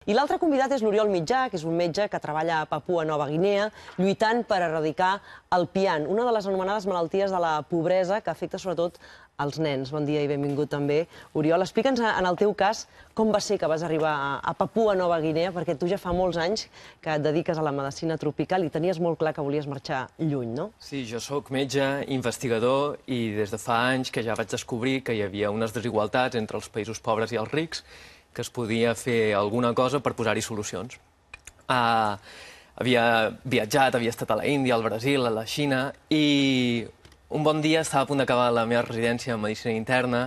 I l'altre convidat és l'Oriol Mitjà, que és un metge que treballa a Papua Nova Guinea, lluitant per erradicar el PIAN, una de les anomenades malalties de la pobresa que afecta sobretot als nens. Bon dia i benvingut també. Oriol, explica'ns en el teu cas com va ser que vas arribar a Papua Nova Guinea, perquè tu ja fa molts anys que et dediques a la medicina tropical i tenies molt clar que volies marxar lluny, no? Sí, jo sóc metge, investigador, i des de fa anys que ja vaig descobrir que hi havia unes desigualtats entre els països pobres i els rics, que es podia fer alguna cosa per posar-hi solucions. Havia viatjat, havia estat a la Índia, al Brasil, a la Xina, i un bon dia estava a punt d'acabar la meva residència en Medicina Interna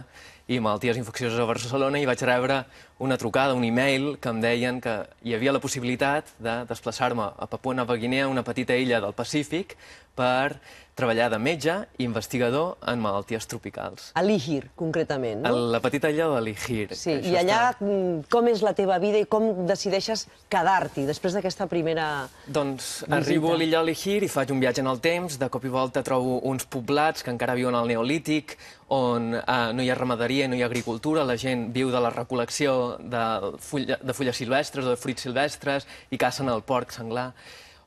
i Malalties Infeccioses a Barcelona i vaig rebre una trucada, un e-mail, que em deien que hi havia la possibilitat de desplaçar-me a Papua Nova Guinea, una petita illa del Pacífic, per treballar de metge i investigador en malalties tropicals. A Lihir, concretament, no? A la petita illa de Lihir. Sí, i allà com és la teva vida i com decideixes quedar-t'hi després d'aquesta primera visita? Doncs arribo a l'illa de Lihir i faig un viatge en el temps, de cop i volta trobo uns poblats que encara viuen al Neolític, on no hi ha ramaderia, no hi ha agricultura, la gent viu de la recol·lecció de fulles silvestres o de fruits silvestres i cacen el porc senglar,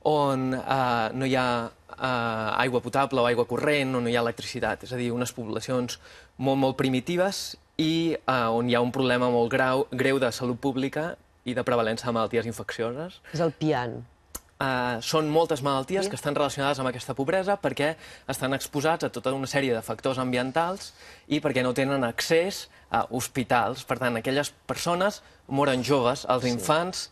on no hi ha aigua potable o aigua corrent, on no hi ha electricitat. És a dir, unes poblacions molt primitives i on hi ha un problema molt greu de salut pública i de prevalença de malalties infeccioses. És el PIAN. Són moltes malalties que estan relacionades amb aquesta pobresa perquè estan exposats a tota una sèrie de factors ambientals i perquè no tenen accés a hospitals. Per tant, aquelles persones moren joves, els infants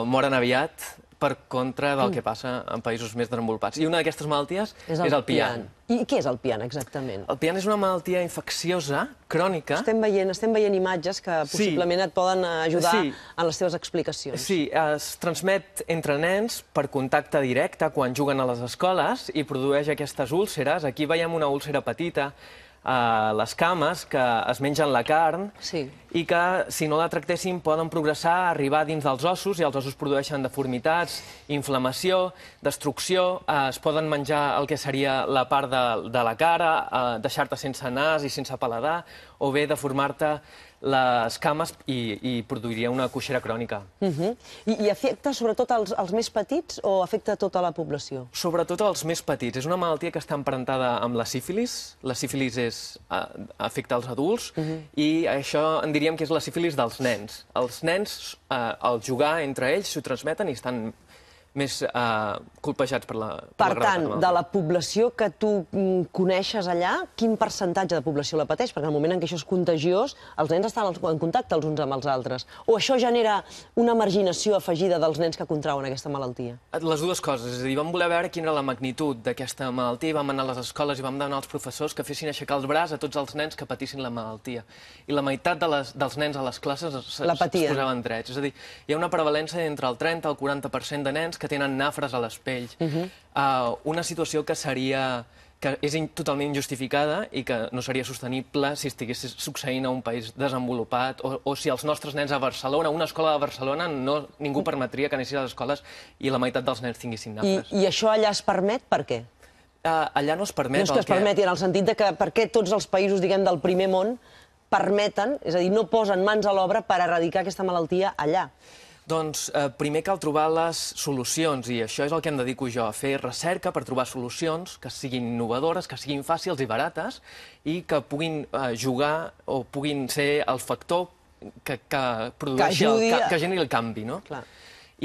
moren aviat per contra del que passa en països més desenvolupats. I una d'aquestes malalties és el PIAN. I què és el PIAN, exactament? El PIAN és una malaltia infecciosa, crònica. Estem veient imatges que possiblement et poden ajudar en les teves explicacions. Sí, es transmet entre nens per contacte directe quan juguen a les escoles i produeix aquestes úlceres. Aquí veiem una úlcera petita a les cames que es mengen la carn i que, si no la tractéssim, poden progressar, arribar dins dels ossos i els ossos produeixen deformitats, inflamació, destrucció, es poden menjar el que seria la part de la cara, deixar-te sense nas i sense paladar, o bé deformar-te les cames i produiria una coixera crònica. I afecta sobretot els més petits o afecta tota la població? Sobretot els més petits. És una malaltia que està emparentada amb la sífilis. La sífilis afecta els adults i això en diríem que és la sífilis dels nens. Els nens, al jugar entre ells, s'ho transmeten i estan més colpejats per la gravetat. Per tant, de la població que tu coneixes allà, quin percentatge de població la pateix? Perquè en el moment en què això és contagiós, els nens estan en contacte els uns amb els altres. O això genera una marginació afegida dels nens que contrauen aquesta malaltia? Les dues coses. És a dir, vam voler veure quina era la magnitud d'aquesta malaltia i vam anar a les escoles i vam demanar als professors que fessin aixecar els braç a tots els nens que patissin la malaltia. I la meitat dels nens a les classes es posaven drets. És a dir, hi ha una prevalença entre el 30 i el 40% de nens que tenen nafres a les pells. Una situació que és totalment injustificada i que no seria sostenible si estigués succeint a un país desenvolupat o si els nostres nens a Barcelona, una escola de Barcelona, ningú permetria que anessin a les escoles i la meitat dels nens tinguessin nafres. I això allà es permet per què? Allà no es permet. No és que es permeti en el sentit que per què tots els països, diguem, del primer món permeten, és a dir, no posen mans a l'obra per erradicar aquesta malaltia allà? Doncs primer cal trobar les solucions, i això és el que em dedico jo, a fer recerca per trobar solucions que siguin innovadores, que siguin fàcils i barates, i que puguin jugar o puguin ser el factor que generi el canvi, no?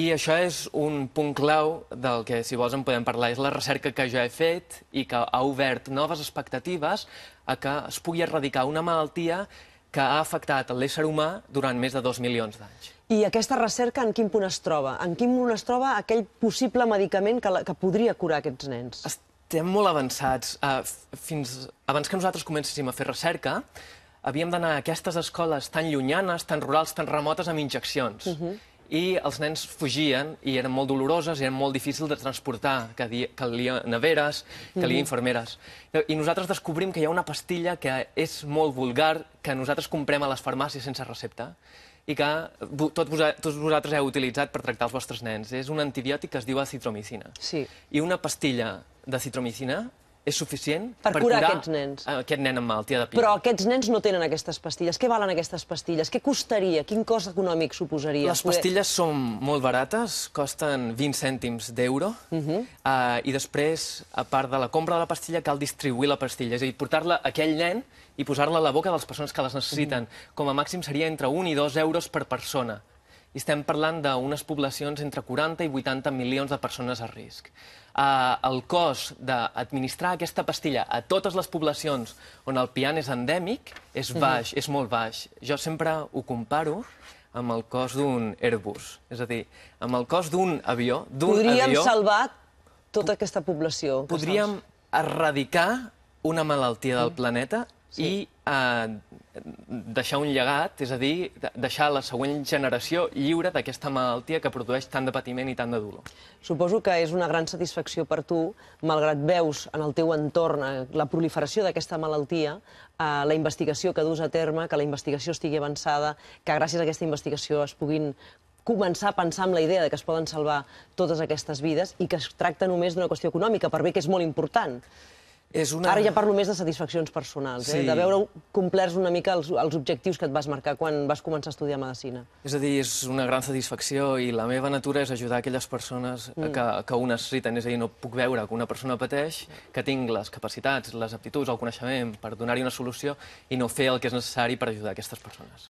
I això és un punt clau del que, si vols, en podem parlar. És la recerca que jo he fet i que ha obert noves expectatives a que es pugui erradicar una malaltia que ha afectat l'ésser humà durant més de 2 milions d'anys. I aquesta recerca en quin punt es troba? En quin punt es troba aquell possible medicament que podria curar aquests nens? Estem molt avançats. Abans que nosaltres comencéssim a fer recerca, havíem d'anar a aquestes escoles tan llunyanes, tan rurals, tan remotes, amb injeccions. I els nens fugien i eren molt doloroses, eren molt difícils de transportar, calia neveres, calia infermeres. I nosaltres descobrim que hi ha una pastilla que és molt vulgar, que nosaltres comprem a les farmàcies sense recepta, i que tots vosaltres heu utilitzat per tractar els vostres nens. És un antibiòtic que es diu acitromicina. I una pastilla de citromicina és suficient per curar aquests nens. Aquest nen amb malaltia de Pian. Però aquests nens no tenen aquestes pastilles. Què valen aquestes pastilles? Què costaria? Quin cost econòmic suposaria? Les pastilles són molt barates, costen 20 cèntims d'euro, i després, a part de la compra de la pastilla, cal distribuir la pastilla, és a dir, portar-la a aquell nen i posar-la a la boca de les persones que les necessiten. Com a màxim seria entre 1 i 2 euros per persona. I estem parlant d'unes poblacions entre 40 i 80 milions de persones a risc. El cost d'administrar aquesta pastilla a totes les poblacions on el pian és endèmic és baix, és molt baix. Jo sempre ho comparo amb el cost d'un Airbus, és a dir, amb el cost d'un avió. Podríem salvar tota aquesta població. Podríem erradicar una malaltia del planeta i deixar un llegat, és a dir, deixar la següent generació lliure d'aquesta malaltia que produeix tant de patiment i tant de dolor. Suposo que és una gran satisfacció per tu, malgrat veus en el teu entorn la proliferació d'aquesta malaltia, la investigació que dus a terme, que la investigació estigui avançada, que gràcies a aquesta investigació es puguin començar a pensar en la idea de que es poden salvar totes aquestes vides i que es tracta només d'una qüestió econòmica, per bé que és molt important. Ara ja parlo més de satisfaccions personals, de veure complerts una mica els objectius que et vas marcar quan vas començar a estudiar Medicina. És a dir, és una gran satisfacció i la meva natura és ajudar aquelles persones que ho necessiten. És a dir, no puc veure que una persona pateix, que tinc les capacitats, les aptituds, el coneixement per donar-hi una solució i no fer el que és necessari per ajudar aquestes persones.